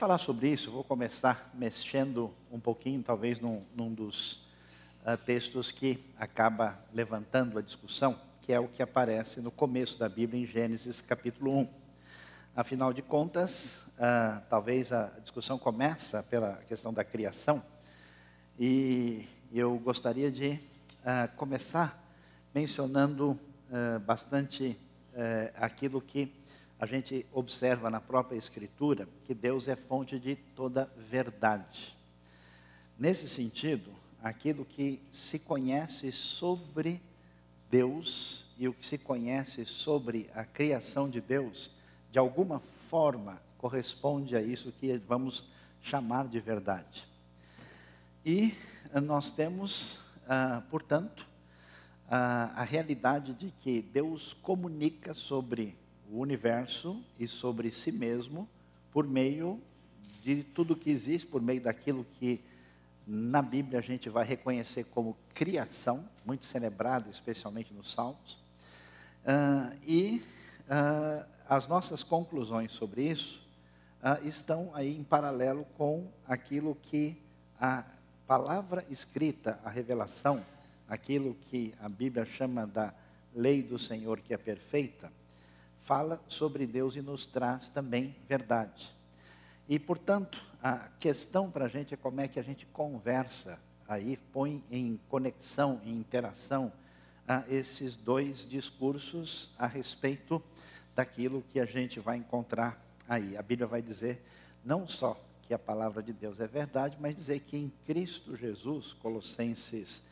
falar sobre isso, vou começar mexendo um pouquinho, talvez num dos textos que acaba levantando a discussão, que é o que aparece no começo da Bíblia, em Gênesis capítulo 1. Afinal de contas, talvez a discussão começa pela questão da criação, e eu gostaria de começar mencionando bastante aquilo que a gente observa na própria Escritura, que Deus é fonte de toda verdade. Nesse sentido, aquilo que se conhece sobre Deus e o que se conhece sobre a criação de Deus, de alguma forma corresponde a isso que vamos chamar de verdade. E nós temos, portanto, a realidade de que Deus comunica sobre o universo e sobre si mesmo por meio de tudo que existe, por meio daquilo que na Bíblia a gente vai reconhecer como criação, muito celebrado, especialmente nos Salmos. As nossas conclusões sobre isso estão aí em paralelo com aquilo que a palavra escrita, a revelação, aquilo que a Bíblia chama da lei do Senhor, que é perfeita, fala sobre Deus e nos traz também verdade. E, portanto, a questão para a gente é como é que a gente conversa aí, põe em conexão, em interação, esses dois discursos a respeito daquilo que a gente vai encontrar aí. A Bíblia vai dizer não só que a palavra de Deus é verdade, mas dizer que em Cristo Jesus, Colossenses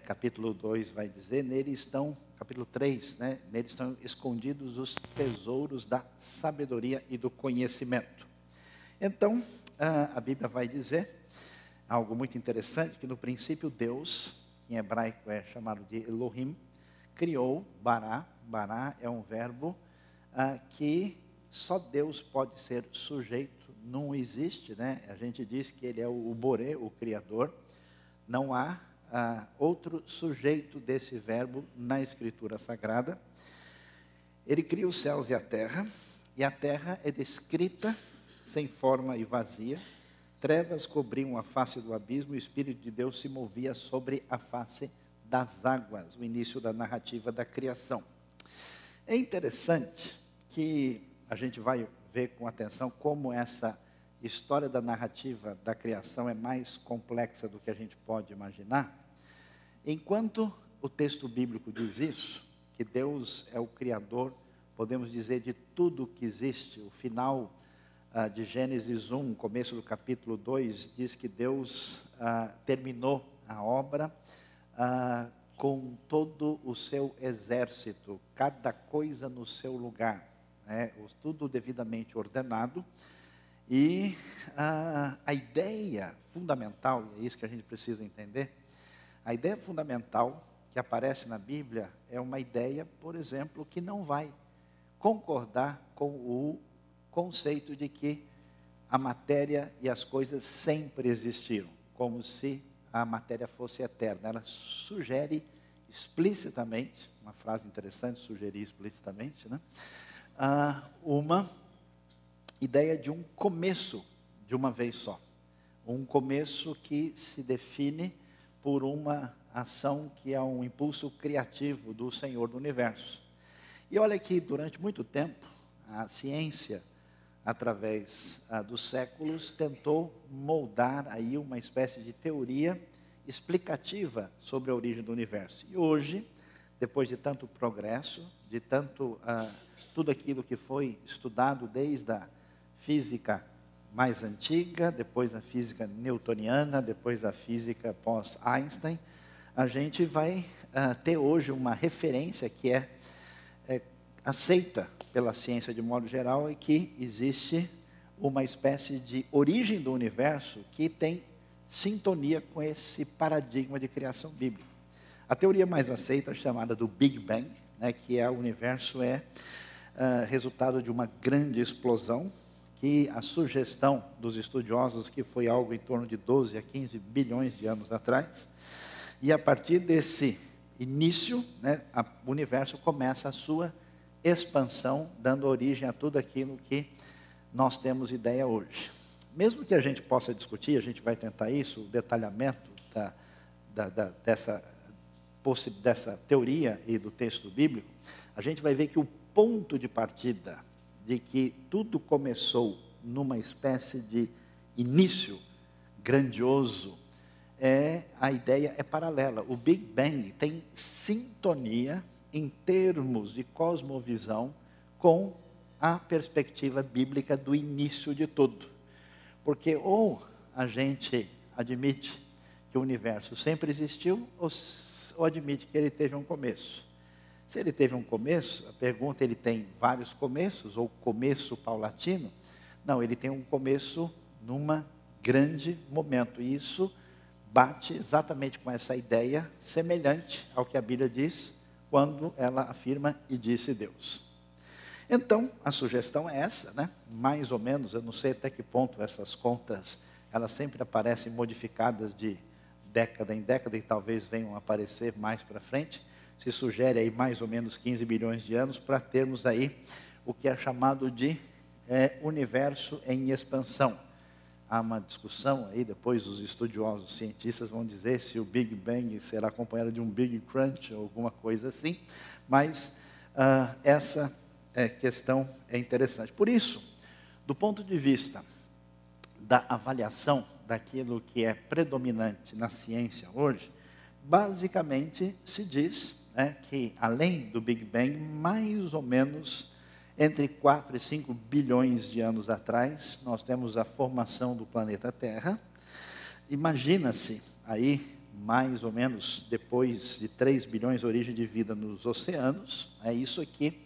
capítulo 2 vai dizer, nele estão, capítulo 3, né, nele estão escondidos os tesouros da sabedoria e do conhecimento. Então, a Bíblia vai dizer algo muito interessante, que no princípio Deus, em hebraico é chamado de Elohim, criou Bará. Bará é um verbo que só Deus pode ser sujeito, não existe, né? A gente diz que ele é o Boré, o Criador, não há outro sujeito desse verbo na Escritura Sagrada. Ele cria os céus e a terra é descrita sem forma e vazia. Trevas cobriam a face do abismo, e o Espírito de Deus se movia sobre a face das águas, o início da narrativa da criação. É interessante que a gente vai ver com atenção como essa história da narrativa da criação é mais complexa do que a gente pode imaginar. Enquanto o texto bíblico diz isso, que Deus é o Criador, podemos dizer, de tudo que existe. O final de Gênesis 1, começo do capítulo 2, diz que Deus terminou a obra com todo o seu exército, cada coisa no seu lugar, né? Tudo devidamente ordenado. E a ideia fundamental, e é isso que a gente precisa entender, a ideia fundamental que aparece na Bíblia é uma ideia, por exemplo, que não vai concordar com o conceito de que a matéria e as coisas sempre existiram, como se a matéria fosse eterna. Ela sugere explicitamente, uma frase interessante, sugerir explicitamente, né? Uma ideia de um começo de uma vez só. Um começo que se define por uma ação que é um impulso criativo do Senhor do Universo. E olha que durante muito tempo, a ciência, através dos séculos, tentou moldar aí uma espécie de teoria explicativa sobre a origem do universo. E hoje, depois de tanto progresso, de tanto tudo aquilo que foi estudado desde a física mais antiga, depois a física newtoniana, depois a física pós-Einstein, a gente vai ter hoje uma referência que é aceita pela ciência de modo geral, e que existe uma espécie de origem do universo que tem sintonia com esse paradigma de criação bíblica. A teoria mais aceita é chamada do Big Bang, né, que o universo é resultado de uma grande explosão, que a sugestão dos estudiosos que foi algo em torno de 12 a 15 bilhões de anos atrás, e a partir desse início, né, o universo começa a sua expansão, dando origem a tudo aquilo que nós temos ideia hoje. mesmo que a gente possa discutir, a gente vai tentar isso, o detalhamento dessa teoria e do texto bíblico, a gente vai ver que o ponto de partida de que tudo começou numa espécie de início grandioso, a ideia é paralela. O Big Bang tem sintonia em termos de cosmovisão com a perspectiva bíblica do início de tudo. Porque ou a gente admite que o universo sempre existiu, ou admite que ele teve um começo. Se ele teve um começo, a pergunta, ele tem vários começos, ou começo paulatino? Não, ele tem um começo numa grande momento. E isso bate exatamente com essa ideia semelhante ao que a Bíblia diz, quando ela afirma, e disse Deus. Então, a sugestão é essa, né? Mais ou menos, eu não sei até que ponto essas contas, elas sempre aparecem modificadas de década em década, e talvez venham a aparecer mais para frente. Se sugere aí mais ou menos 15 bilhões de anos, para termos aí o que é chamado de universo em expansão. Há uma discussão aí, depois os estudiosos cientistas vão dizer se o Big Bang será acompanhado de um Big Crunch ou alguma coisa assim, mas essa questão é interessante. Por isso, do ponto de vista da avaliação daquilo que é predominante na ciência hoje, basicamente se diz que, além do Big Bang, mais ou menos entre 4 e 5 bilhões de anos atrás, nós temos a formação do planeta Terra. Imagina-se aí, mais ou menos depois de 3 bilhões, origem de vida nos oceanos. É isso aqui.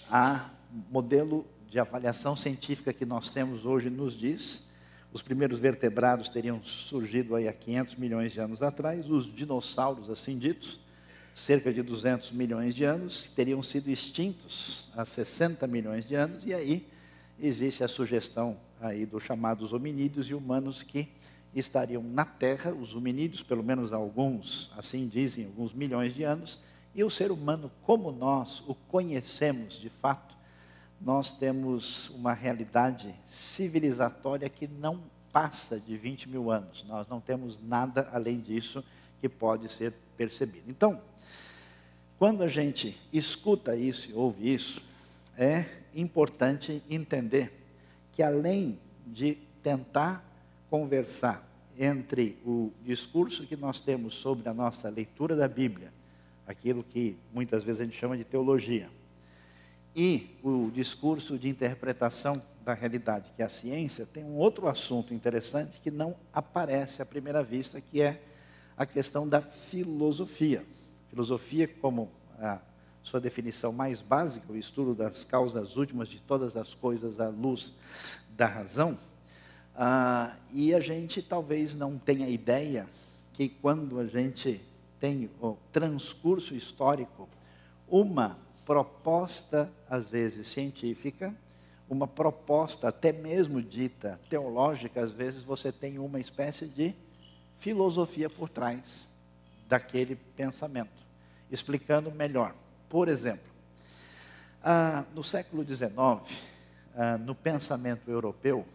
A modelo de avaliação científica que nós temos hoje nos diz, os primeiros vertebrados teriam surgido aí há 500 milhões de anos atrás, os dinossauros assim ditos, cerca de 200 milhões de anos, teriam sido extintos há 60 milhões de anos, e aí existe a sugestão aí dos chamados hominídeos e humanos que estariam na Terra, os hominídeos, pelo menos alguns, assim dizem, alguns milhões de anos, e o ser humano, como nós o conhecemos de fato, nós temos uma realidade civilizatória que não passa de 20 mil anos. Nós não temos nada além disso que pode ser percebido. Então, quando a gente escuta isso e ouve isso, é importante entender que, além de tentar conversar entre o discurso que nós temos sobre a nossa leitura da Bíblia, aquilo que muitas vezes a gente chama de teologia, e o discurso de interpretação da realidade, que é a ciência, tem um outro assunto interessante que não aparece à primeira vista, que é a questão da filosofia. Filosofia, como a sua definição mais básica, o estudo das causas últimas de todas as coisas à luz da razão, e a gente talvez não tenha ideia que quando a gente tem o transcurso histórico, uma proposta, às vezes científica, uma proposta até mesmo dita teológica, às vezes você tem uma espécie de filosofia por trás daquele pensamento. Explicando melhor, por exemplo, no século XIX, no pensamento europeu,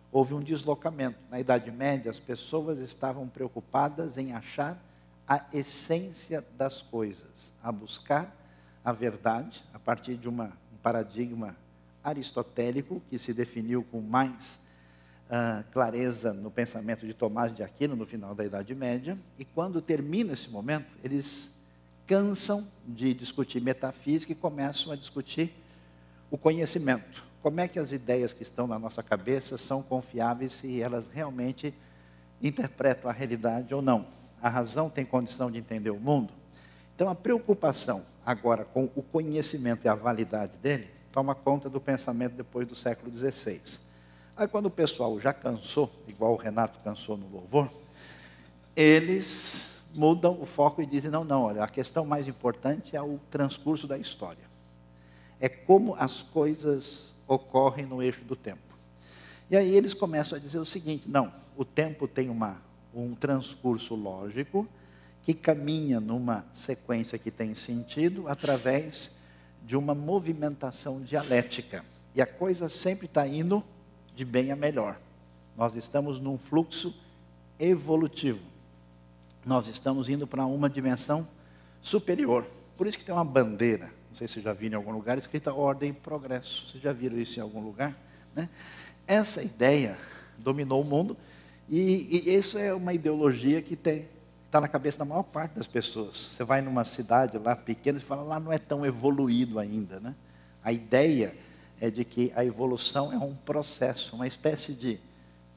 houve um deslocamento. Na Idade Média, as pessoas estavam preocupadas em achar a essência das coisas, a buscar a verdade, a partir de um paradigma aristotélico, que se definiu com mais clareza no pensamento de Tomás de Aquino, no final da Idade Média, e quando termina esse momento, eles cansam de discutir metafísica e começam a discutir o conhecimento. Como é que as ideias que estão na nossa cabeça são confiáveis, se elas realmente interpretam a realidade ou não. A razão tem condição de entender o mundo? Então, a preocupação agora com o conhecimento e a validade dele toma conta do pensamento depois do século XVI. Aí, quando o pessoal já cansou, igual o Renato cansou no louvor, eles mudam o foco e dizem, não, olha, a questão mais importante é o transcurso da história. É como as coisas ocorrem no eixo do tempo. E aí eles começam a dizer o seguinte, não, o tempo tem um transcurso lógico, que caminha numa sequência que tem sentido, através de uma movimentação dialética. E a coisa sempre está indo de bem a melhor. Nós estamos num fluxo evolutivo. Nós estamos indo para uma dimensão superior. Por isso que tem uma bandeira, não sei se vocês já viram em algum lugar, escrita ordem e progresso. Vocês já viram isso em algum lugar? Né? Essa ideia dominou o mundo e isso é uma ideologia que está na cabeça da maior parte das pessoas. Você vai numa cidade lá pequena e fala, lá não é tão evoluído ainda. Né? A ideia é de que a evolução é um processo, uma espécie de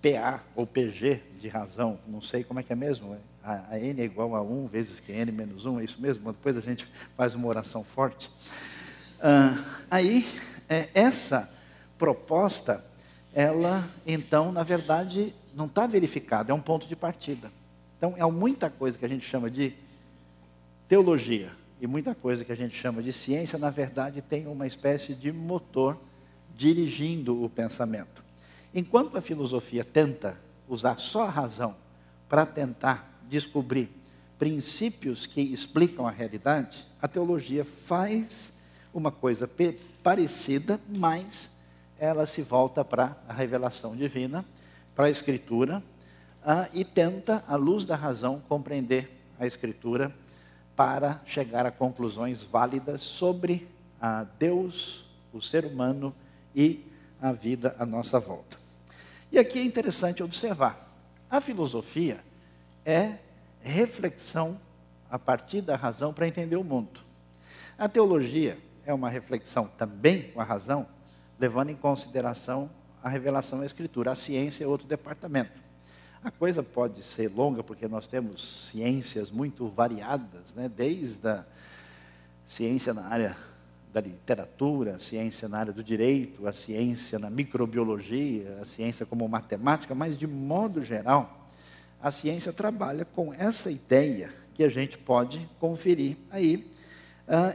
PA ou PG de razão, não sei como é que é mesmo, a N é igual a 1 vezes que N menos 1, é isso mesmo? Depois a gente faz uma oração forte. Essa proposta, ela, então, na verdade, não está verificada, é um ponto de partida. Então, é muita coisa que a gente chama de teologia e muita coisa que a gente chama de ciência, na verdade, tem uma espécie de motor dirigindo o pensamento. Enquanto a filosofia tenta usar só a razão para tentar descobrir princípios que explicam a realidade, a teologia faz uma coisa parecida, mas ela se volta para a revelação divina, para a Escritura, e tenta, à luz da razão, compreender a Escritura para chegar a conclusões válidas sobre Deus, o ser humano e a vida à nossa volta. E aqui é interessante observar, a filosofia é reflexão a partir da razão para entender o mundo. A teologia é uma reflexão também com a razão, levando em consideração a revelação da Escritura. A ciência é outro departamento. A coisa pode ser longa, porque nós temos ciências muito variadas, né? Desde a ciência na área da literatura, a ciência na área do direito, a ciência na microbiologia, a ciência como matemática, mas de modo geral, a ciência trabalha com essa ideia que a gente pode conferir aí,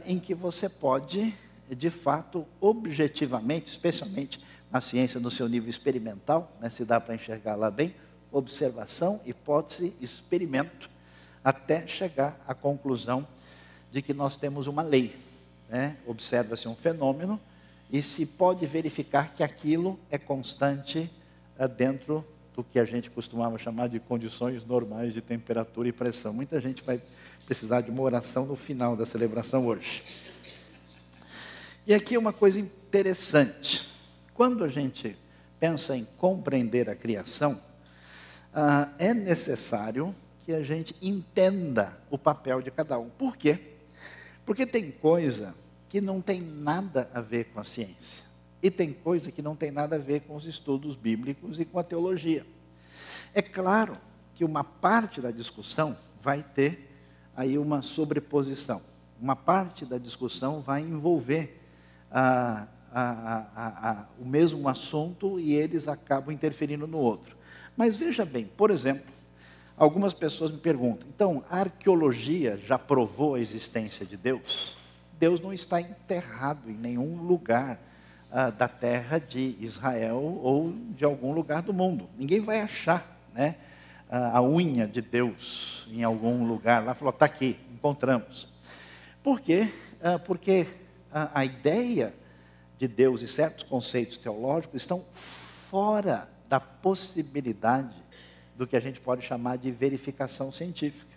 em que você pode, de fato, objetivamente, especialmente na ciência no seu nível experimental, né, se dá para enxergar lá bem, observação, hipótese, experimento, até chegar à conclusão de que nós temos uma lei. Né? Observa-se um fenômeno e se pode verificar que aquilo é constante dentro do que a gente costumava chamar de condições normais de temperatura e pressão. Muita gente vai precisar de uma oração no final da celebração hoje. E aqui uma coisa interessante. Quando a gente pensa em compreender a criação, é necessário que a gente entenda o papel de cada um. Por quê? Porque tem coisa que não tem nada a ver com a ciência. E tem coisa que não tem nada a ver com os estudos bíblicos e com a teologia. É claro que uma parte da discussão vai ter aí uma sobreposição. Uma parte da discussão vai envolver o mesmo assunto e eles acabam interferindo no outro. Mas veja bem, por exemplo, algumas pessoas me perguntam, então, a arqueologia já provou a existência de Deus? Deus não está enterrado em nenhum lugar da terra de Israel ou de algum lugar do mundo. Ninguém vai achar, né, a unha de Deus em algum lugar lá, falou, está aqui, encontramos. Por quê? Porque a ideia de Deus e certos conceitos teológicos estão fora da possibilidade do que a gente pode chamar de verificação científica.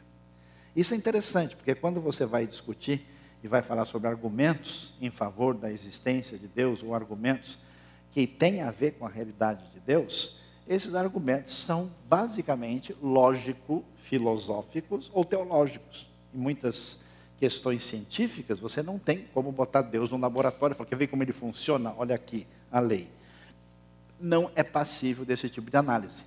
Isso é interessante, porque quando você vai discutir e vai falar sobre argumentos em favor da existência de Deus, ou argumentos que têm a ver com a realidade de Deus, esses argumentos são basicamente lógico-filosóficos ou teológicos. Em muitas questões científicas, você não tem como botar Deus no laboratório e falar, quer ver como ele funciona? Olha aqui, a lei. Não é passível desse tipo de análise.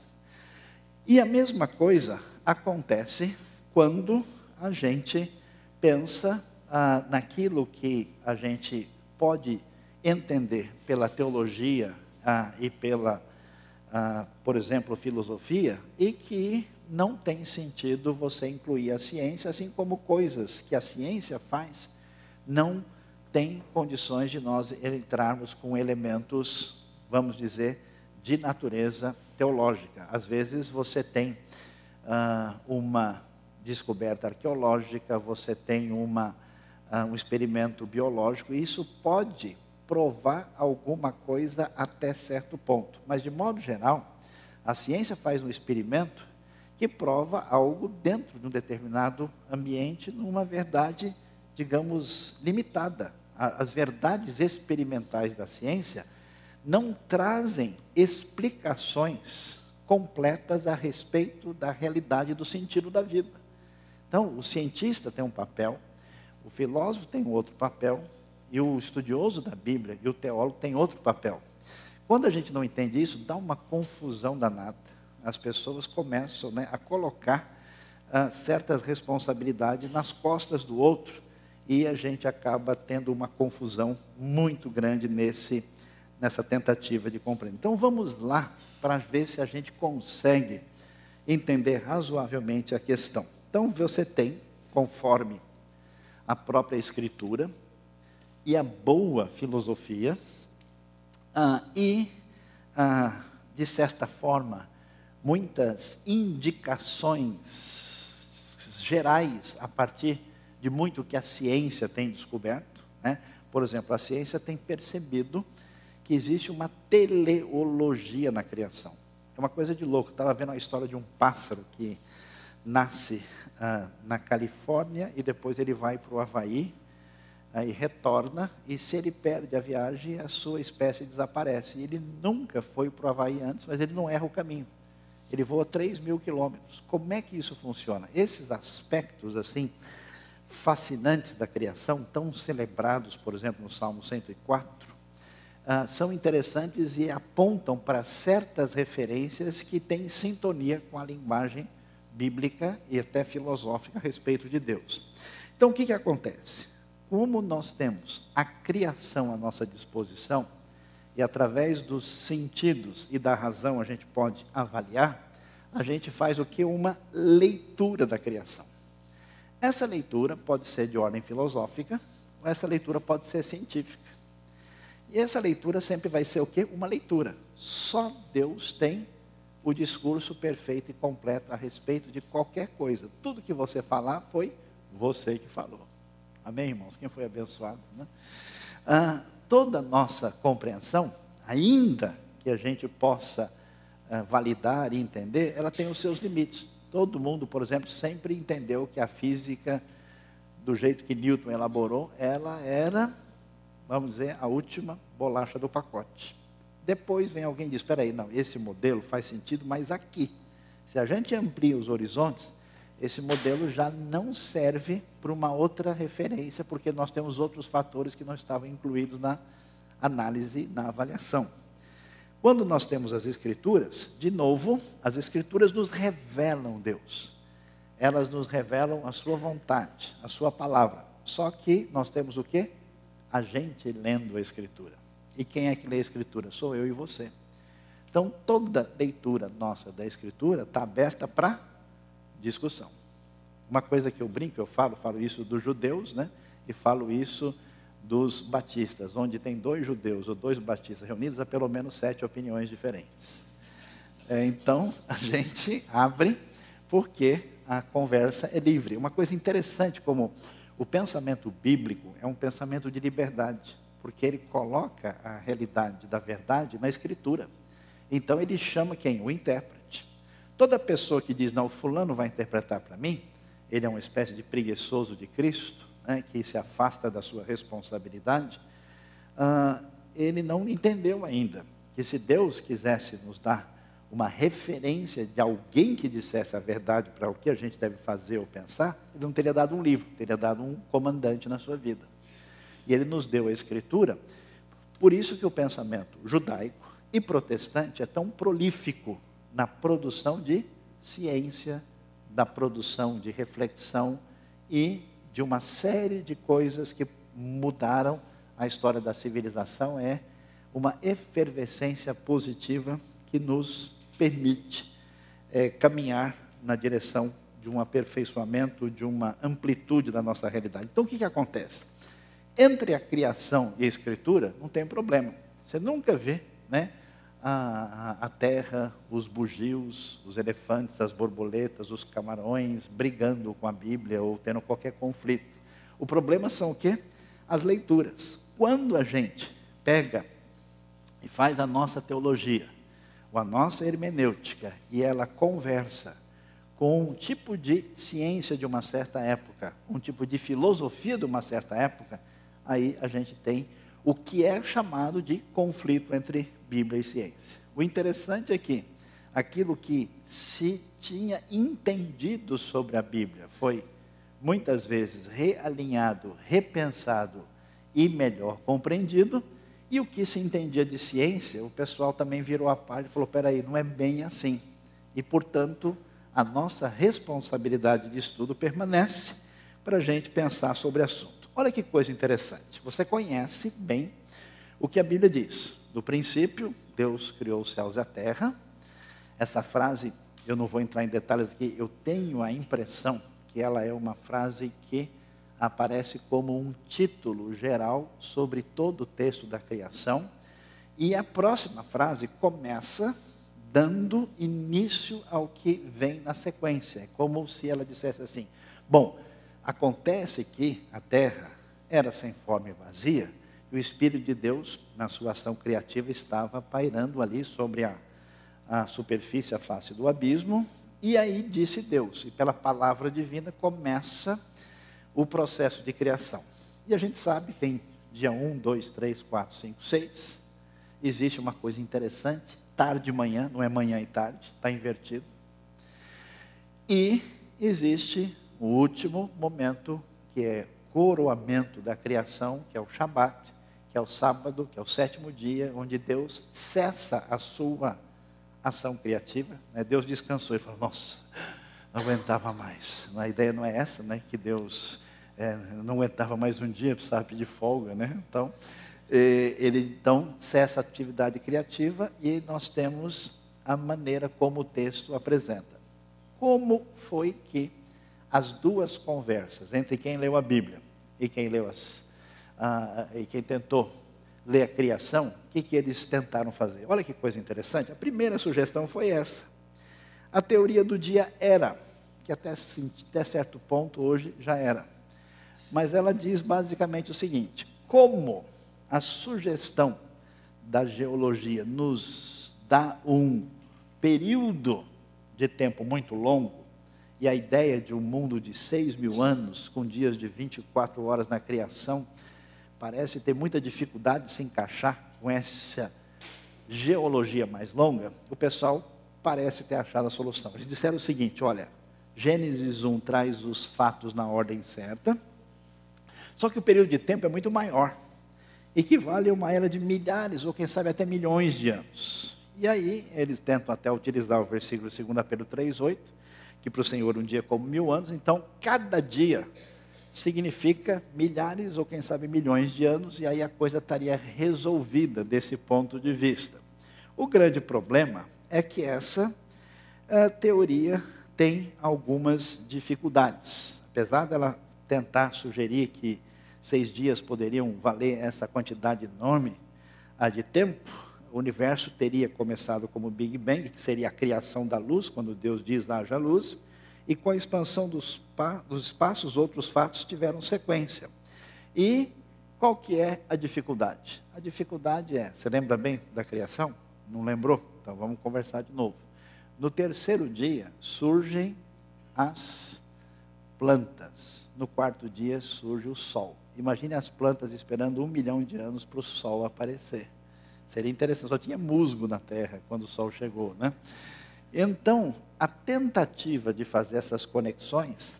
E a mesma coisa acontece quando a gente pensa naquilo que a gente pode entender pela teologia e pela, por exemplo, filosofia, e que não tem sentido você incluir a ciência, assim como coisas que a ciência faz, não tem condições de nós entrarmos com elementos, vamos dizer, de natureza teológica. Às vezes você tem uma descoberta arqueológica, você tem um experimento biológico, e isso pode provar alguma coisa até certo ponto. Mas, de modo geral, A ciência faz um experimento que prova algo dentro de um determinado ambiente, numa verdade, digamos, limitada. As verdades experimentais da ciência não trazem explicações completas a respeito da realidade do sentido da vida. Então, o cientista tem um papel, o filósofo tem outro papel, e o estudioso da Bíblia e o teólogo tem outro papel. Quando a gente não entende isso, dá uma confusão danada. As pessoas começam, né, a colocar certas responsabilidades nas costas do outro, e a gente acaba tendo uma confusão muito grande nessa tentativa de compreender. Então vamos lá para ver se a gente consegue entender razoavelmente a questão. Então você tem, conforme a própria Escritura e a boa filosofia, de certa forma, muitas indicações gerais a partir de muito que a ciência tem descoberto, né? Por exemplo, a ciência tem percebido que existe uma teleologia na criação. É uma coisa de louco. Eu estava vendo a história de um pássaro que nasce na Califórnia e depois ele vai para o Havaí e retorna, e se ele perde a viagem, a sua espécie desaparece. E ele nunca foi para o Havaí antes, mas ele não erra o caminho. Ele voa 3.000 quilômetros. Como é que isso funciona? Esses aspectos assim fascinantes da criação, tão celebrados, por exemplo, no Salmo 104, são interessantes e apontam para certas referências que têm sintonia com a linguagem bíblica e até filosófica a respeito de Deus. Então, o que acontece? Como nós temos a criação à nossa disposição, e através dos sentidos e da razão a gente pode avaliar, a gente faz o que? Uma leitura da criação. Essa leitura pode ser de ordem filosófica, ou essa leitura pode ser científica. E essa leitura sempre vai ser o quê? Uma leitura. Só Deus tem o discurso perfeito e completo a respeito de qualquer coisa. Tudo que você falar foi você que falou. Amém, irmãos? Quem foi abençoado, né? Toda nossa compreensão, ainda que a gente possa validar e entender, ela tem os seus limites. Todo mundo, por exemplo, sempre entendeu que a física, do jeito que Newton elaborou, ela era, vamos dizer, a última bolacha do pacote. Depois vem alguém e diz, espera aí, não, esse modelo faz sentido, mas aqui, se a gente amplia os horizontes, esse modelo já não serve para uma outra referência, porque nós temos outros fatores que não estavam incluídos na análise, na avaliação. Quando nós temos as Escrituras, de novo, as Escrituras nos revelam Deus. Elas nos revelam a sua vontade, a sua palavra. Só que nós temos o quê? A gente lendo a Escritura. E quem é que lê a Escritura? Sou eu e você. Então, toda leitura nossa da Escritura está aberta para discussão. Uma coisa que eu brinco, eu falo isso dos judeus, né? E falo isso dos batistas, onde tem 2 judeus ou 2 batistas reunidos, há pelo menos 7 opiniões diferentes. Então, a gente abre porque a conversa é livre. Uma coisa interessante, como o pensamento bíblico é um pensamento de liberdade, porque ele coloca a realidade da verdade na Escritura. Então, ele chama quem? O intérprete. Toda pessoa que diz, não, fulano vai interpretar para mim, ele é uma espécie de preguiçoso de Cristo, né, que se afasta da sua responsabilidade, ele não entendeu ainda que se Deus quisesse nos dar uma referência de alguém que dissesse a verdade para o que a gente deve fazer ou pensar, ele não teria dado um livro, teria dado um comandante na sua vida. E ele nos deu a Escritura, por isso que o pensamento judaico e protestante é tão prolífico na produção de ciência, da produção de reflexão e de uma série de coisas que mudaram a história da civilização. É uma efervescência positiva que nos permite caminhar na direção de um aperfeiçoamento, de uma amplitude da nossa realidade. Então, o que acontece? Entre a criação e a Escritura, não tem problema. Você nunca vê, né, a terra, os bugios, os elefantes, as borboletas, os camarões brigando com a Bíblia ou tendo qualquer conflito. O problema são o quê? As leituras. Quando a gente pega e faz a nossa teologia, ou a nossa hermenêutica, e ela conversa com um tipo de ciência de uma certa época, um tipo de filosofia de uma certa época, aí a gente tem o que é chamado de conflito entre Bíblia e ciência. O interessante é que aquilo que se tinha entendido sobre a Bíblia foi muitas vezes realinhado, repensado e melhor compreendido, e o que se entendia de ciência, o pessoal também virou a página e falou, peraí, não é bem assim. E, portanto, a nossa responsabilidade de estudo permanece para a gente pensar sobre o assunto. Olha que coisa interessante, você conhece bem o que a Bíblia diz. Do princípio, Deus criou os céus e a terra. Essa frase, eu não vou entrar em detalhes aqui, eu tenho a impressão que ela é uma frase que aparece como um título geral sobre todo o texto da criação. E a próxima frase começa dando início ao que vem na sequência. É como se ela dissesse assim, bom, acontece que a terra era sem forma e vazia, e o Espírito de Deus, na sua ação criativa, estava pairando ali sobre a superfície, a face do abismo, e aí disse Deus, e pela palavra divina começa o processo de criação. E a gente sabe, tem dia 1, 2, 3, 4, 5, 6, existe uma coisa interessante, tarde e manhã, não é manhã e tarde, está invertido. E existe o último momento, que é coroamento da criação, que é o Shabat, que é o sábado, que é o sétimo dia, onde Deus cessa a sua ação criativa. Né? Deus descansou e falou, nossa, não aguentava mais. A ideia não é essa, né? Que Deus não aguentava mais um dia, precisava pedir folga, né? Então, ele então cessa a atividade criativa e nós temos a maneira como o texto apresenta. Como foi que as duas conversas entre quem leu a Bíblia e quem leu e quem tentou ler a criação, o que eles tentaram fazer? Olha que coisa interessante. A primeira sugestão foi essa. A teoria do dia era, que até certo ponto hoje já era. Mas ela diz basicamente o seguinte, como a sugestão da geologia nos dá um período de tempo muito longo, e a ideia de um mundo de 6.000 anos, com dias de 24 horas na criação, parece ter muita dificuldade de se encaixar com essa geologia mais longa, o pessoal parece ter achado a solução. Eles disseram o seguinte, olha, Gênesis 1 traz os fatos na ordem certa, só que o período de tempo é muito maior, equivale a uma era de milhares, ou quem sabe até milhões de anos. E aí eles tentam até utilizar o versículo 2 Pedro 3,8, que para o Senhor um dia é como 1.000 anos, então cada dia significa milhares ou quem sabe milhões de anos, e aí a coisa estaria resolvida desse ponto de vista. O grande problema é que essa teoria tem algumas dificuldades. Apesar dela tentar sugerir que 6 dias poderiam valer essa quantidade enorme de tempo, o universo teria começado como Big Bang, que seria a criação da luz, quando Deus diz haja luz, e com a expansão dos espaços, outros fatos tiveram sequência. E qual que é a dificuldade? A dificuldade você lembra bem da criação? Não lembrou? Então vamos conversar de novo. No terceiro dia surgem as plantas. No quarto dia surge o sol. Imagine as plantas esperando 1 milhão de anos para o sol aparecer. Seria interessante, só tinha musgo na terra quando o sol chegou, né? Então, a tentativa de fazer essas conexões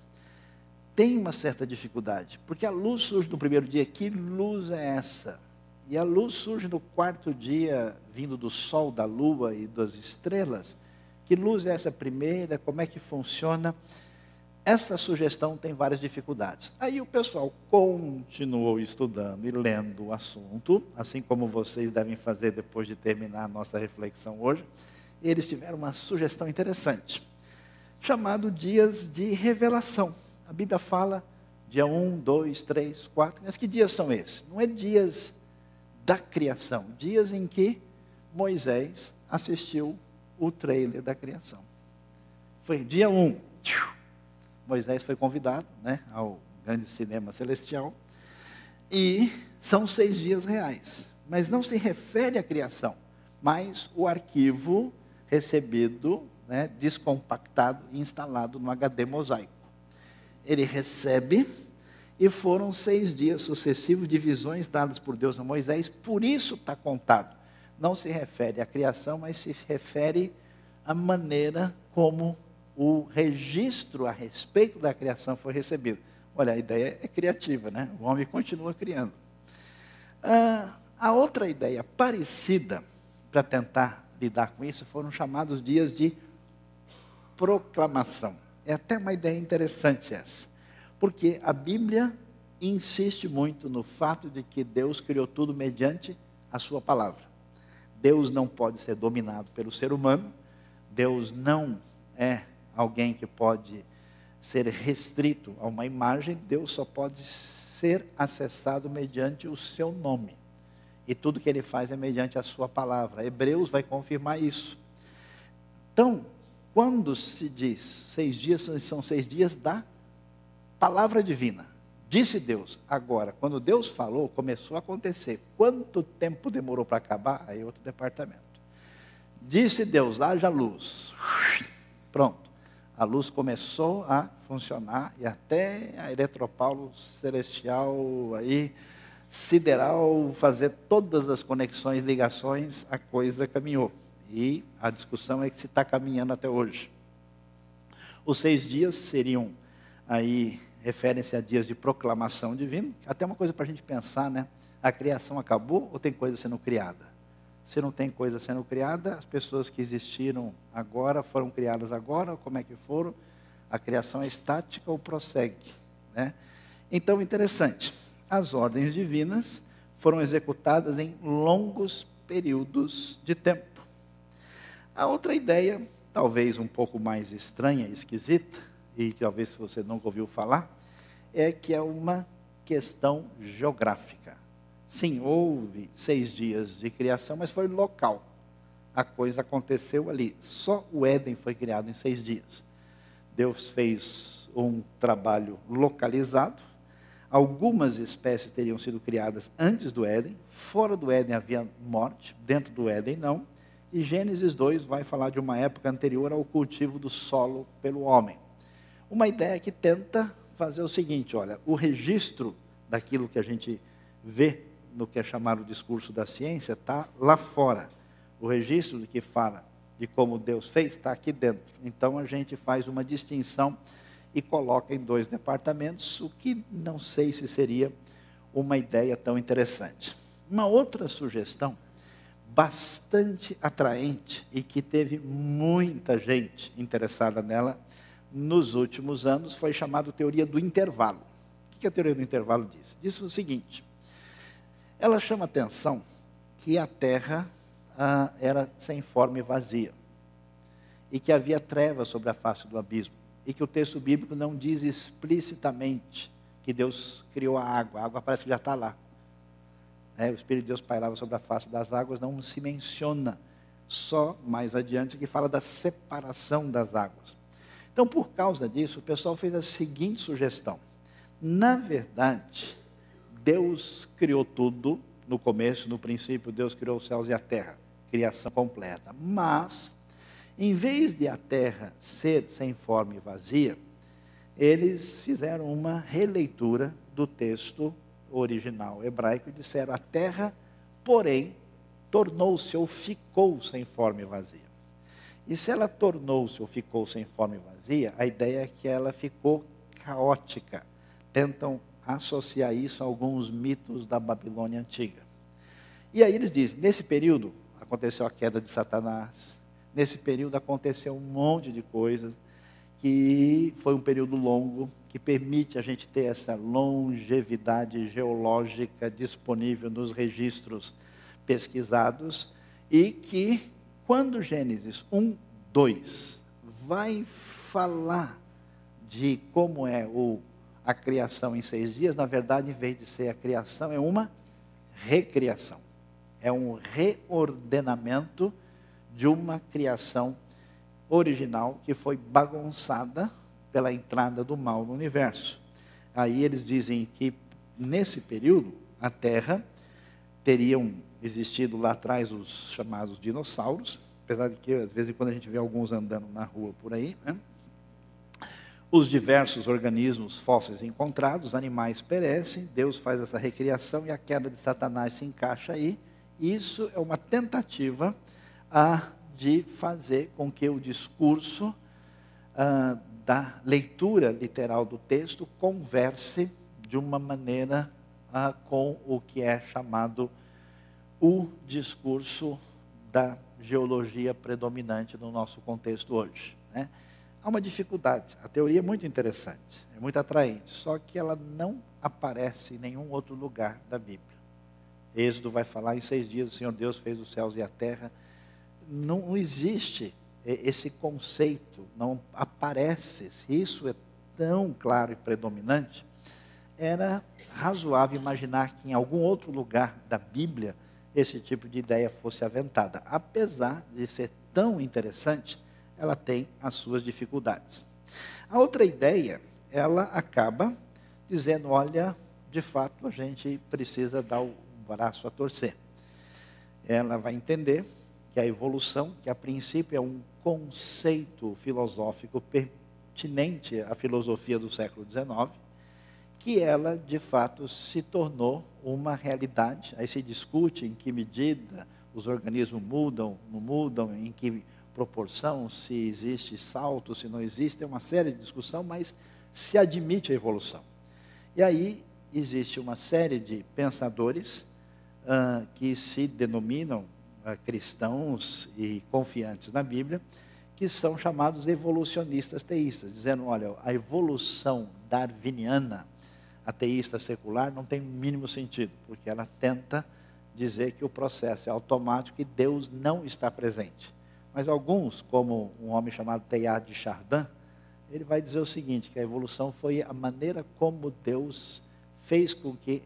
tem uma certa dificuldade, porque a luz surge no primeiro dia, que luz é essa? E a luz surge no quarto dia, vindo do sol, da lua e das estrelas. Que luz é essa primeira? Como é que funciona? Essa sugestão tem várias dificuldades. Aí o pessoal continuou estudando e lendo o assunto, assim como vocês devem fazer depois de terminar a nossa reflexão hoje. E eles tiveram uma sugestão interessante, chamado dias de revelação. A Bíblia fala dia 1, 2, 3, 4, mas que dias são esses? Não é dias da criação, dias em que Moisés assistiu o trailer da criação. Foi dia 1, Moisés foi convidado, né, ao grande cinema celestial, e são 6 dias reais, mas não se refere à criação, mas o arquivo recebido, né, descompactado e instalado no HD mosaico. Ele recebe, e foram 6 dias sucessivos de visões dadas por Deus a Moisés, por isso está contado. Não se refere à criação, mas se refere à maneira como o registro a respeito da criação foi recebido. Olha, a ideia é criativa, né? O homem continua criando. A outra ideia parecida, para tentar lidar com isso, foram chamados dias de proclamação. É até uma ideia interessante essa, porque a Bíblia insiste muito no fato de que Deus criou tudo mediante a sua palavra. Deus não pode ser dominado pelo ser humano, Deus não é alguém que pode ser restrito a uma imagem, Deus só pode ser acessado mediante o seu nome. E tudo que ele faz é mediante a sua palavra. Hebreus vai confirmar isso. Então, quando se diz 6 dias, são 6 dias da palavra divina. Disse Deus. Agora, quando Deus falou, começou a acontecer. Quanto tempo demorou para acabar? Aí outro departamento. Disse Deus, haja luz. Pronto. A luz começou a funcionar e até a eletropaulo celestial, aí, sideral, fazer todas as conexões, ligações, a coisa caminhou. E a discussão é que se está caminhando até hoje. Os 6 dias seriam, aí, referem-se a dias de proclamação divina. Até uma coisa para a gente pensar, né? A criação acabou ou tem coisa sendo criada? Se não tem coisa sendo criada, as pessoas que existiram agora, foram criadas agora, como é que foram? A criação é estática ou prossegue, né? Então, interessante. As ordens divinas foram executadas em longos períodos de tempo. A outra ideia, talvez um pouco mais estranha e esquisita, e talvez você nunca ouviu falar, é que é uma questão geográfica. Sim, houve 6 dias de criação, mas foi local. A coisa aconteceu ali. Só o Éden foi criado em 6 dias. Deus fez um trabalho localizado. Algumas espécies teriam sido criadas antes do Éden. Fora do Éden havia morte, dentro do Éden não. E Gênesis 2 vai falar de uma época anterior ao cultivo do solo pelo homem. Uma ideia que tenta fazer o seguinte, olha, o registro daquilo que a gente vê no que é chamado o discurso da ciência está lá fora. O registro do que fala de como Deus fez está aqui dentro. Então a gente faz uma distinção e coloca em 2 departamentos, o que não sei se seria uma ideia tão interessante. Uma outra sugestão bastante atraente e que teve muita gente interessada nela nos últimos anos foi chamada teoria do intervalo. O que a teoria do intervalo diz? Diz o seguinte, ela chama atenção que a Terra era sem forma e vazia, e que havia trevas sobre a face do abismo, e que o texto bíblico não diz explicitamente que Deus criou a água parece que já está lá. O Espírito de Deus pairava sobre a face das águas, não se menciona, só mais adiante que fala da separação das águas. Então, por causa disso, o pessoal fez a seguinte sugestão. Na verdade, Deus criou tudo, no começo, no princípio, Deus criou os céus e a terra, criação completa. Mas, em vez de a terra ser sem forma e vazia, eles fizeram uma releitura do texto original hebraico e disseram, a terra, porém, tornou-se ou ficou sem forma e vazia. E se ela tornou-se ou ficou sem forma e vazia, a ideia é que ela ficou caótica. Tentam associar isso a alguns mitos da Babilônia antiga. E aí eles dizem, nesse período aconteceu a queda de Satanás, nesse período aconteceu um monte de coisas, que foi um período longo, que permite a gente ter essa longevidade geológica disponível nos registros pesquisados, e que quando Gênesis 1, 2 vai falar de como é a criação em 6 dias, na verdade, em vez de ser a criação, é uma recriação. É um reordenamento de uma criação original que foi bagunçada pela entrada do mal no universo. Aí eles dizem que, nesse período, a Terra teriam existido lá atrás os chamados dinossauros, apesar de que, às vezes, quando a gente vê alguns andando na rua por aí, né? Os diversos organismos fósseis encontrados, animais perecem, Deus faz essa recriação e a queda de Satanás se encaixa aí. Isso é uma tentativa de fazer com que o discurso da leitura literal do texto converse de uma maneira com o que é chamado o discurso da geologia predominante no nosso contexto hoje, né? Há uma dificuldade. A teoria é muito interessante, é muito atraente, só que ela não aparece em nenhum outro lugar da Bíblia. Êxodo vai falar, em 6 dias o Senhor Deus fez os céus e a terra. Não existe esse conceito, não aparece. Se isso é tão claro e predominante, era razoável imaginar que em algum outro lugar da Bíblia esse tipo de ideia fosse aventada. Apesar de ser tão interessante, ela tem as suas dificuldades. A outra ideia, ela acaba dizendo, olha, de fato a gente precisa dar o braço a torcer. Ela vai entender que a evolução, que a princípio é um conceito filosófico pertinente à filosofia do século XIX, que ela de fato se tornou uma realidade. Aí se discute em que medida os organismos mudam, não mudam, em que proporção, se existe salto, se não existe, é uma série de discussão, mas se admite a evolução. E aí existe uma série de pensadores que se denominam cristãos e confiantes na Bíblia, que são chamados evolucionistas teístas, dizendo, olha, a evolução darwiniana, ateísta secular, não tem o mínimo sentido, porque ela tenta dizer que o processo é automático e Deus não está presente. Mas alguns, como um homem chamado Teilhard de Chardin, ele vai dizer o seguinte, que a evolução foi a maneira como Deus fez com que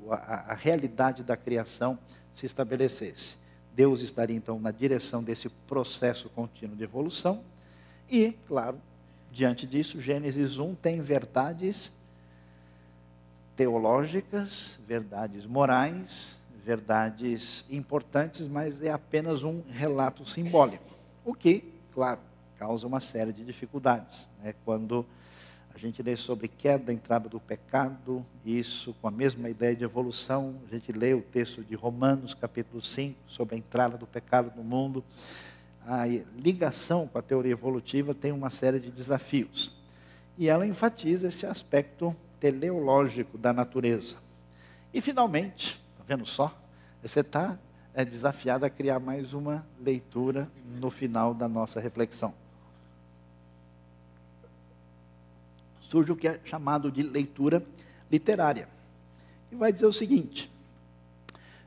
a realidade da criação se estabelecesse. Deus estaria então na direção desse processo contínuo de evolução e, claro, diante disso, Gênesis 1 tem verdades teológicas, verdades morais, verdades importantes, mas é apenas um relato simbólico. O que, claro, causa uma série de dificuldades, né? Quando a gente lê sobre queda, entrada do pecado, isso com a mesma ideia de evolução, a gente lê o texto de Romanos, capítulo 5, sobre a entrada do pecado no mundo. A ligação com a teoria evolutiva tem uma série de desafios. E ela enfatiza esse aspecto teleológico da natureza. E, finalmente, está vendo só? Você está desafiado a criar mais uma leitura no final da nossa reflexão. Surge o que é chamado de leitura literária. E vai dizer o seguinte,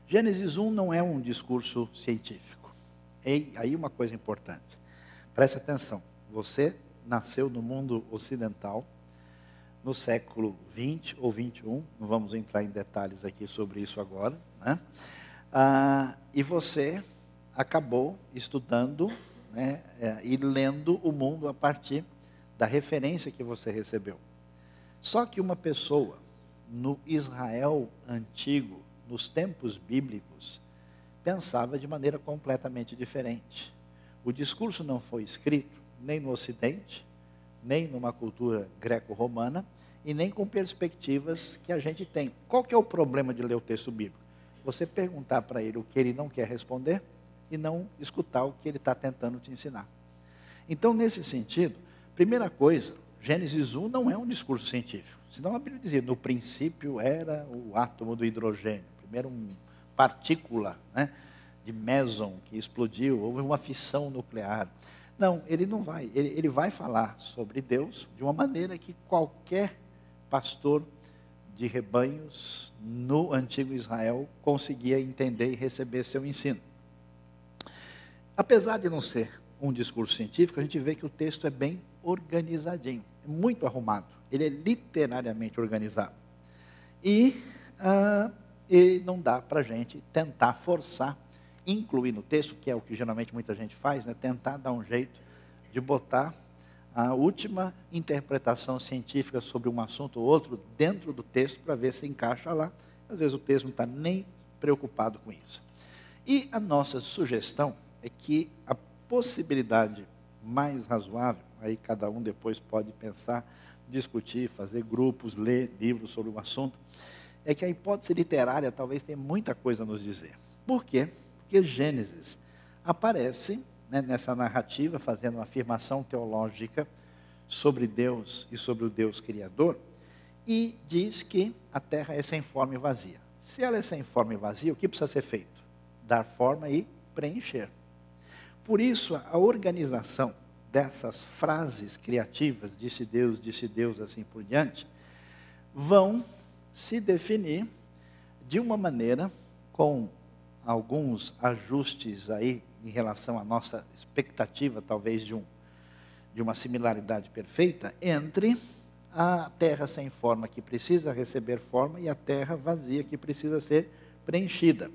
Gênesis 1 não é um discurso científico. E aí uma coisa importante, preste atenção, você nasceu no mundo ocidental, no século 20 ou 21, não vamos entrar em detalhes aqui sobre isso agora, né? E você acabou estudando, né, e lendo o mundo a partir da referência que você recebeu. Só que uma pessoa no Israel antigo, nos tempos bíblicos, pensava de maneira completamente diferente. O discurso não foi escrito nem no Ocidente, nem numa cultura greco-romana, e nem com perspectivas que a gente tem. Qual que é o problema de ler o texto bíblico? Você perguntar para ele o que ele não quer responder e não escutar o que ele está tentando te ensinar. Então, nesse sentido, primeira coisa, Gênesis 1 não é um discurso científico. Senão a Bíblia dizia, no princípio era o átomo do hidrogênio. Primeiro uma partícula, né, de meson que explodiu, houve uma fissão nuclear. Não, ele não vai. Ele vai falar sobre Deus de uma maneira que qualquer pastor de rebanhos no antigo Israel conseguia entender e receber seu ensino. Apesar de não ser um discurso científico, a gente vê que o texto é bem organizadinho, é muito arrumado. Ele é literariamente organizado. E não dá para a gente tentar forçar, incluir no texto, que é o que geralmente muita gente faz, né? Tentar dar um jeito de botar a última interpretação científica sobre um assunto ou outro dentro do texto para ver se encaixa lá. Às vezes o texto não está nem preocupado com isso. E a nossa sugestão é que a possibilidade mais razoável, aí cada um depois pode pensar, discutir, fazer grupos, ler livros sobre o assunto, é que a hipótese literária talvez tenha muita coisa a nos dizer. Por quê? Porque Gênesis aparece, né, nessa narrativa, fazendo uma afirmação teológica sobre Deus e sobre o Deus Criador, e diz que a terra é sem forma e vazia. Se ela é sem forma e vazia, o que precisa ser feito? Dar forma e preencher. Por isso, a organização dessas frases criativas, disse Deus, assim por diante, vão se definir de uma maneira, com alguns ajustes aí em relação à nossa expectativa, talvez de uma similaridade perfeita, entre a terra sem forma que precisa receber forma e a terra vazia que precisa ser preenchida.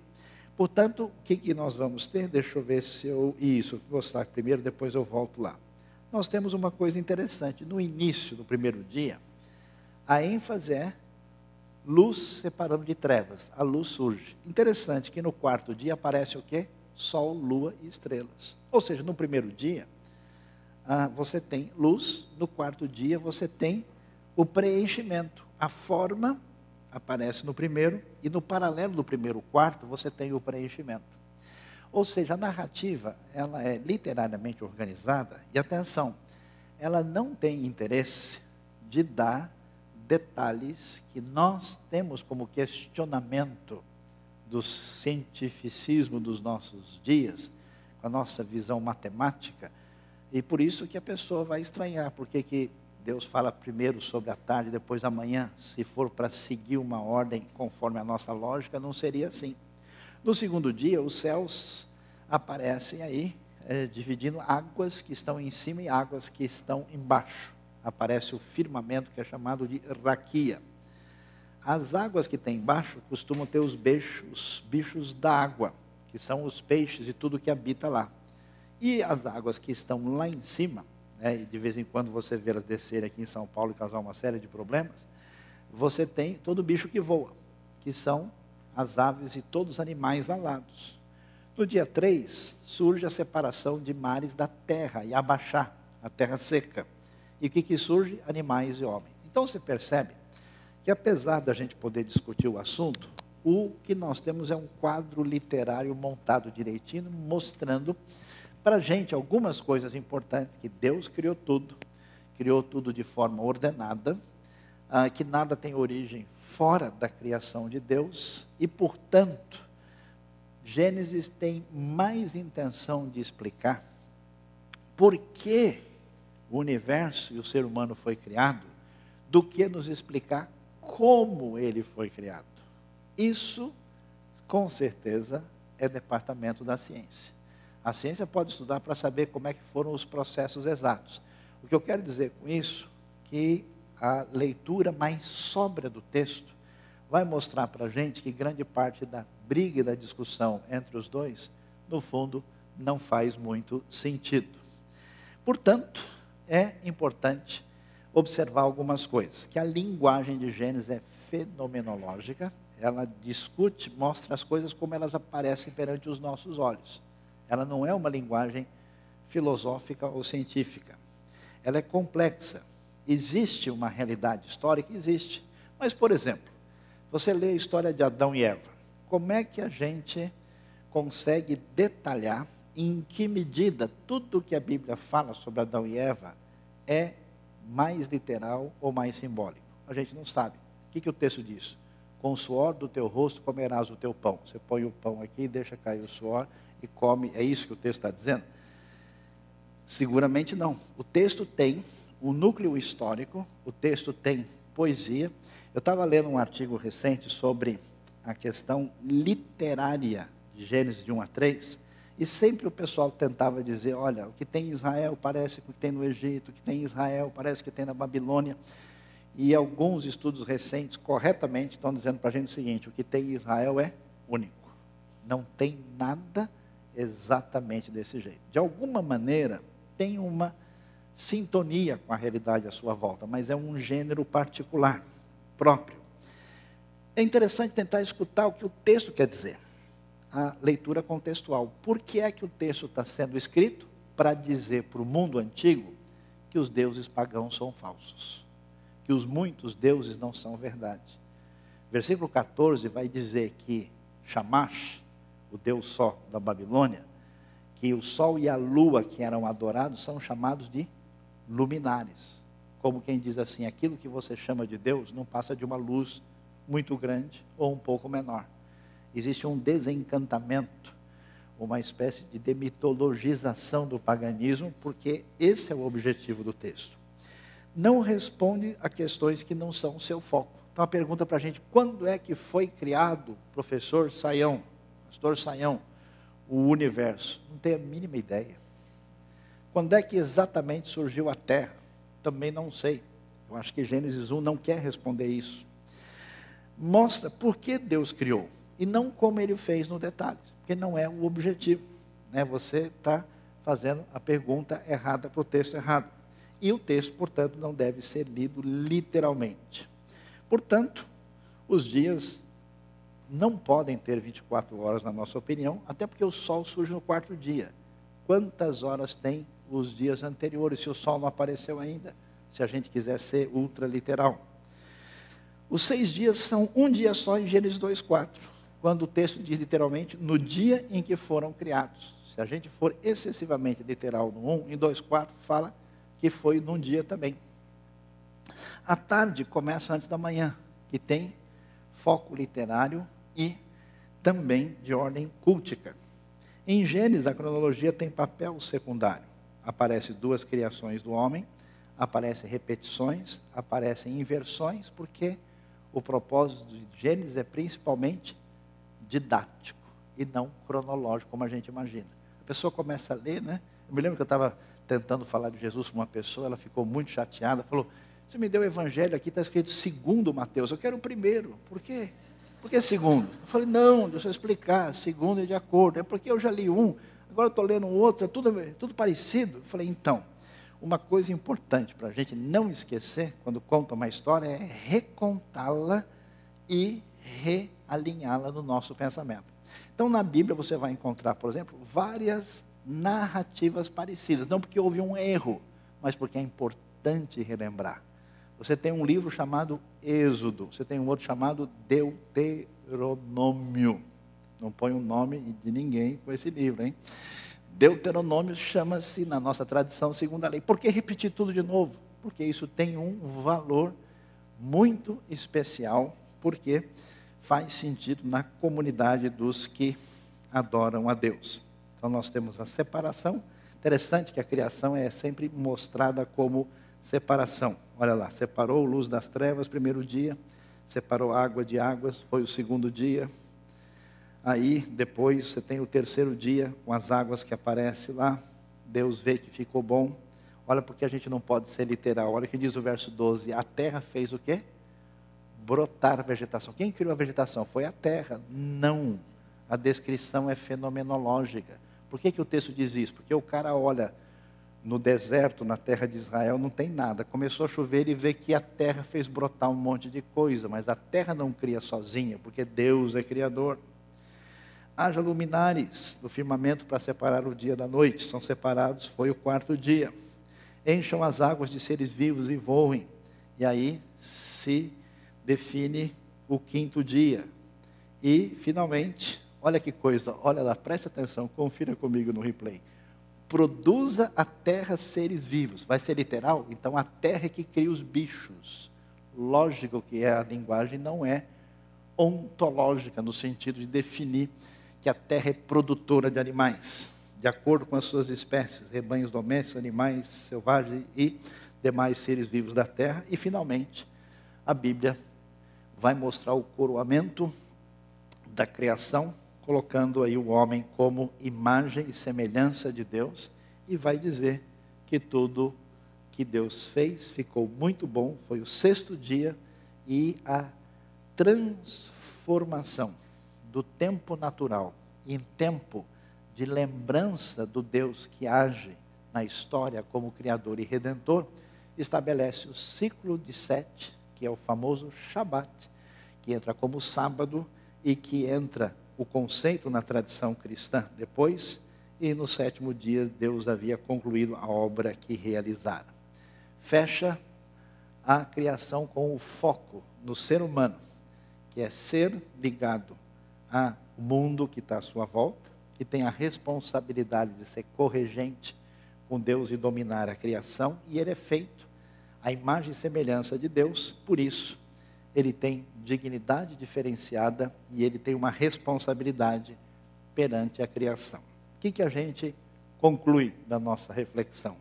Portanto, o que nós vamos ter? Deixa eu ver se eu... Isso, vou mostrar primeiro, depois eu volto lá. Nós temos uma coisa interessante. No início do primeiro dia, a ênfase é luz separando de trevas. A luz surge. Interessante que no quarto dia aparece o quê? Sol, lua e estrelas. Ou seja, no primeiro dia, você tem luz. No quarto dia, você tem o preenchimento. A forma aparece no primeiro, e no paralelo do primeiro quarto, você tem o preenchimento. Ou seja, a narrativa, ela é literariamente organizada, e atenção, ela não tem interesse de dar detalhes que nós temos como questionamento do cientificismo dos nossos dias, com a nossa visão matemática, e por isso que a pessoa vai estranhar, porque que Deus fala primeiro sobre a tarde, depois a manhã. Se for para seguir uma ordem conforme a nossa lógica, não seria assim. No segundo dia, os céus aparecem aí, dividindo águas que estão em cima e águas que estão embaixo. Aparece o firmamento que é chamado de raquia. As águas que tem embaixo costumam ter os bichos da água, que são os peixes e tudo que habita lá. E as águas que estão lá em cima, e de vez em quando você vê elas descerem aqui em São Paulo e causar uma série de problemas, você tem todo bicho que voa, que são as aves e todos os animais alados. No dia 3, surge a separação de mares da terra, e abaixar a terra seca. E o que surge? Animais e homens. Então você percebe que, apesar da gente poder discutir o assunto, o que nós temos é um quadro literário montado direitinho, mostrando para a gente algumas coisas importantes, que Deus criou tudo de forma ordenada, que nada tem origem fora da criação de Deus, e, portanto, Gênesis tem mais intenção de explicar por que o universo e o ser humano foi criado, do que nos explicar como ele foi criado. Isso, com certeza, é departamento da ciência. A ciência pode estudar para saber como é que foram os processos exatos. O que eu quero dizer com isso, que a leitura mais sóbria do texto vai mostrar para a gente que grande parte da briga e da discussão entre os dois, no fundo, não faz muito sentido. Portanto, é importante observar algumas coisas, que a linguagem de Gênesis é fenomenológica, ela discute, mostra as coisas como elas aparecem perante os nossos olhos. Ela não é uma linguagem filosófica ou científica. Ela é complexa. Existe uma realidade histórica? Existe. Mas, por exemplo, você lê a história de Adão e Eva. Como é que a gente consegue detalhar em que medida tudo que a Bíblia fala sobre Adão e Eva é mais literal ou mais simbólico? A gente não sabe. O que o texto diz? Com o suor do teu rosto comerás o teu pão. Você põe o pão aqui, deixa cair o suor e come. É isso que o texto está dizendo? Seguramente não. O texto tem o núcleo histórico, o texto tem poesia. Eu estava lendo um artigo recente sobre a questão literária de Gênesis de 1 a 3, e sempre o pessoal tentava dizer, olha, o que tem em Israel parece que tem no Egito, o que tem em Israel parece que tem na Babilônia. E alguns estudos recentes, corretamente, estão dizendo para a gente o seguinte: o que tem em Israel é único. Não tem nada exatamente desse jeito. De alguma maneira, tem uma sintonia com a realidade à sua volta, mas é um gênero particular, próprio. É interessante tentar escutar o que o texto quer dizer. a leitura contextual. Por que é que o texto está sendo escrito? Para dizer para o mundo antigo que os deuses pagãos são falsos, que os muitos deuses não são verdade. Versículo 14 vai dizer que Shamash, o deus Sol da Babilônia, que o sol e a lua que eram adorados são chamados de luminares. Como quem diz assim, aquilo que você chama de Deus não passa de uma luz muito grande ou um pouco menor. Existe um desencantamento, uma espécie de demitologização do paganismo, porque esse é o objetivo do texto. Não responde a questões que não são o seu foco. Então a pergunta para a gente, quando é que foi criado, pastor Saião, o universo? Não tenho a mínima ideia. Quando é que exatamente surgiu a Terra? Também não sei. Eu acho que Gênesis 1 não quer responder isso. Mostra por que Deus criou, e não como ele fez no detalhe, porque não é o objetivo. Você está fazendo a pergunta errada para o texto errado. E o texto, portanto, não deve ser lido literalmente. Portanto, os dias não podem ter 24 horas, na nossa opinião, até porque o sol surge no quarto dia. Quantas horas tem os dias anteriores, se o sol não apareceu ainda? Se a gente quiser ser ultra literal. Os 6 dias são um dia só em Gênesis 2:4, quando o texto diz literalmente, no dia em que foram criados. Se a gente for excessivamente literal no 1, em 2:4 fala que foi num dia também. A tarde começa antes da manhã, que tem foco literário e também de ordem cultica. Em Gênesis, a cronologia tem papel secundário. Aparecem 2 criações do homem, aparecem repetições, aparecem inversões, porque o propósito de Gênesis é principalmente didático e não cronológico, como a gente imagina. A pessoa começa a ler, Eu me lembro que eu estava tentando falar de Jesus para uma pessoa, ela ficou muito chateada, falou, você me deu o evangelho aqui, está escrito segundo Mateus, eu quero o primeiro. Por quê? Por que segundo? Eu falei, não, deixa eu explicar, segundo é de acordo, é porque eu já li um, agora eu estou lendo um outro, é tudo parecido. Eu falei, então, uma coisa importante para a gente não esquecer, quando conta uma história, é recontá-la e realinhá-la no nosso pensamento. Então, na Bíblia você vai encontrar, por exemplo, várias narrativas parecidas, não porque houve um erro, mas porque é importante relembrar. Você tem um livro chamado Êxodo, você tem um outro chamado Deuteronômio. Não põe o nome de ninguém com esse livro, hein? Deuteronômio chama-se, na nossa tradição, segunda lei. Por que repetir tudo de novo? Porque isso tem um valor muito especial, porque faz sentido na comunidade dos que adoram a Deus. Então nós temos a separação. Interessante que a criação é sempre mostrada como separação. Olha lá, separou luz das trevas, primeiro dia, separou água de águas, foi o segundo dia. Aí, depois, você tem o terceiro dia, com as águas que aparecem lá. Deus vê que ficou bom. Olha porque a gente não pode ser literal. Olha o que diz o verso 12. A terra fez o quê? Brotar a vegetação. Quem criou a vegetação? Foi a terra. Não. A descrição é fenomenológica. Por que o texto diz isso? Porque o cara olha no deserto, na terra de Israel, não tem nada. Começou a chover e vê que a terra fez brotar um monte de coisa. Mas a terra não cria sozinha, porque Deus é criador. Haja luminares do firmamento para separar o dia da noite. São separados, foi o quarto dia. Encham as águas de seres vivos e voem. E aí se define o quinto dia. E, finalmente, olha que coisa, olha lá, presta atenção, confira comigo no replay. Produza a terra seres vivos. Vai ser literal? Então a terra é que cria os bichos. Lógico que a linguagem não é ontológica, no sentido de definir que a terra é produtora de animais, de acordo com as suas espécies, rebanhos domésticos, animais selvagens e demais seres vivos da terra. E, finalmente, a Bíblia vai mostrar o coroamento da criação, colocando aí o homem como imagem e semelhança de Deus, e vai dizer que tudo que Deus fez ficou muito bom, foi o sexto dia, e a transformação do tempo natural em tempo de lembrança do Deus que age na história como Criador e Redentor, estabelece o ciclo de 7, que é o famoso Shabat, que entra como sábado e que entra o conceito na tradição cristã depois, e no 7º dia Deus havia concluído a obra que realizara. Fecha a criação com o foco no ser humano, que é ser ligado ao mundo que está à sua volta, que tem a responsabilidade de ser corregente com Deus e dominar a criação, e ele é feito à imagem e semelhança de Deus, por isso ele tem dignidade diferenciada e ele tem uma responsabilidade perante a criação. O que a gente conclui da nossa reflexão?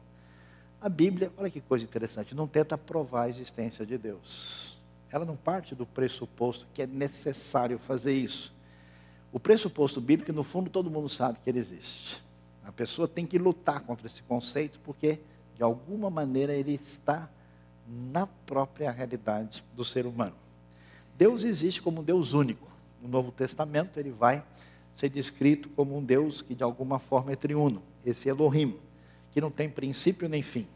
A Bíblia, olha que coisa interessante, não tenta provar a existência de Deus. Ela não parte do pressuposto que é necessário fazer isso. O pressuposto bíblico, no fundo, todo mundo sabe que ele existe. A pessoa tem que lutar contra esse conceito, porque, de alguma maneira, ele está na própria realidade do ser humano. Deus existe como um Deus único. No Novo Testamento, ele vai ser descrito como um Deus que, de alguma forma, é triuno. Esse Elohim, que não tem princípio nem fim.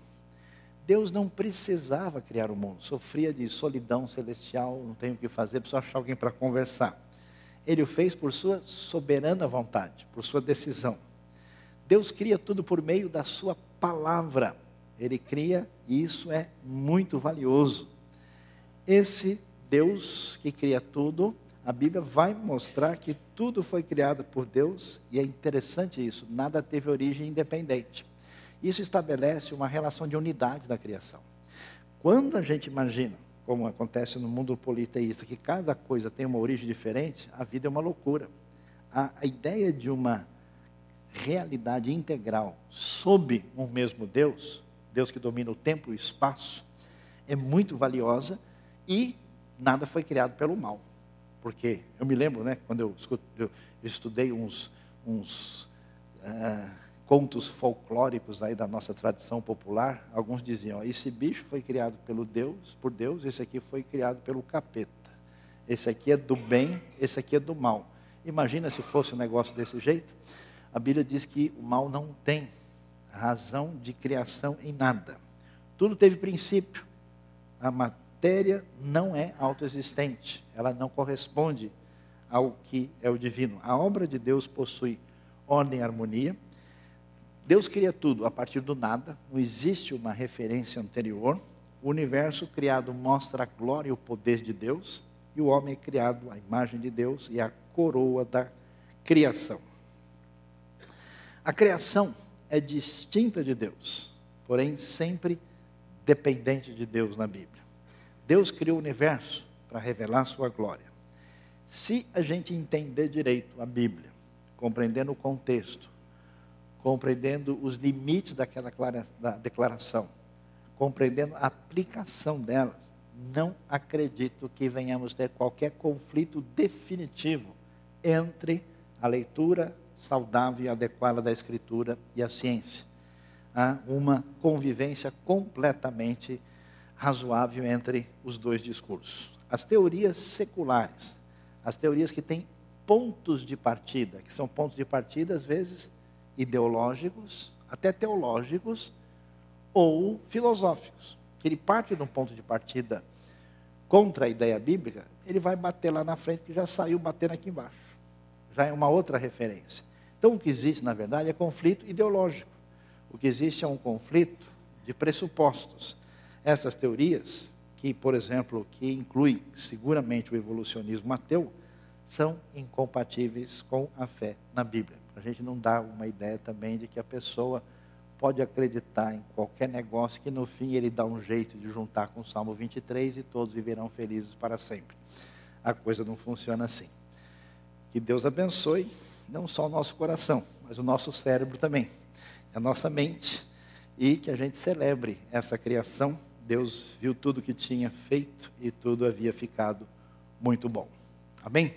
Deus não precisava criar o mundo, sofria de solidão celestial, não tem o que fazer, precisa achar alguém para conversar. Ele o fez por sua soberana vontade, por sua decisão. Deus cria tudo por meio da sua palavra. Ele cria, e isso é muito valioso. Esse Deus que cria tudo, a Bíblia vai mostrar que tudo foi criado por Deus, e é interessante isso, nada teve origem independente. Isso estabelece uma relação de unidade da criação. Quando a gente imagina, como acontece no mundo politeísta, que cada coisa tem uma origem diferente, a vida é uma loucura. A ideia de uma realidade integral sob um mesmo Deus, Deus que domina o tempo e o espaço, é muito valiosa, e nada foi criado pelo mal. Porque eu me lembro, quando eu estudei uns contos folclóricos aí da nossa tradição popular, alguns diziam, esse bicho foi criado por Deus, esse aqui foi criado pelo capeta. Esse aqui é do bem, esse aqui é do mal. Imagina se fosse um negócio desse jeito. A Bíblia diz que o mal não tem razão de criação em nada. Tudo teve princípio. A matéria não é autoexistente. Ela não corresponde ao que é o divino. A obra de Deus possui ordem e harmonia. Deus cria tudo a partir do nada, não existe uma referência anterior. O universo criado mostra a glória e o poder de Deus, e o homem é criado à imagem de Deus e a coroa da criação. A criação é distinta de Deus, porém sempre dependente de Deus na Bíblia. Deus criou o universo para revelar sua glória. Se a gente entender direito a Bíblia, compreendendo o contexto, compreendendo os limites daquela declaração, compreendendo a aplicação delas, não acredito que venhamos ter qualquer conflito definitivo entre a leitura saudável e adequada da Escritura e a ciência. Há uma convivência completamente razoável entre os dois discursos. As teorias seculares, as teorias que têm pontos de partida, que são pontos de partida, às vezes, ideológicos, até teológicos ou filosóficos, que ele parte de um ponto de partida contra a ideia bíblica, ele vai bater lá na frente, que já saiu batendo aqui embaixo. Já é uma outra referência. Então, o que existe, na verdade, é conflito ideológico. O que existe é um conflito de pressupostos. Essas teorias, que, por exemplo, que incluem seguramente o evolucionismo ateu, são incompatíveis com a fé na Bíblia. A gente não dá uma ideia também de que a pessoa pode acreditar em qualquer negócio que no fim ele dá um jeito de juntar com o Salmo 23 e todos viverão felizes para sempre. A coisa não funciona assim. Que Deus abençoe não só o nosso coração, mas o nosso cérebro também, a nossa mente, e que a gente celebre essa criação. Deus viu tudo que tinha feito e tudo havia ficado muito bom. Amém?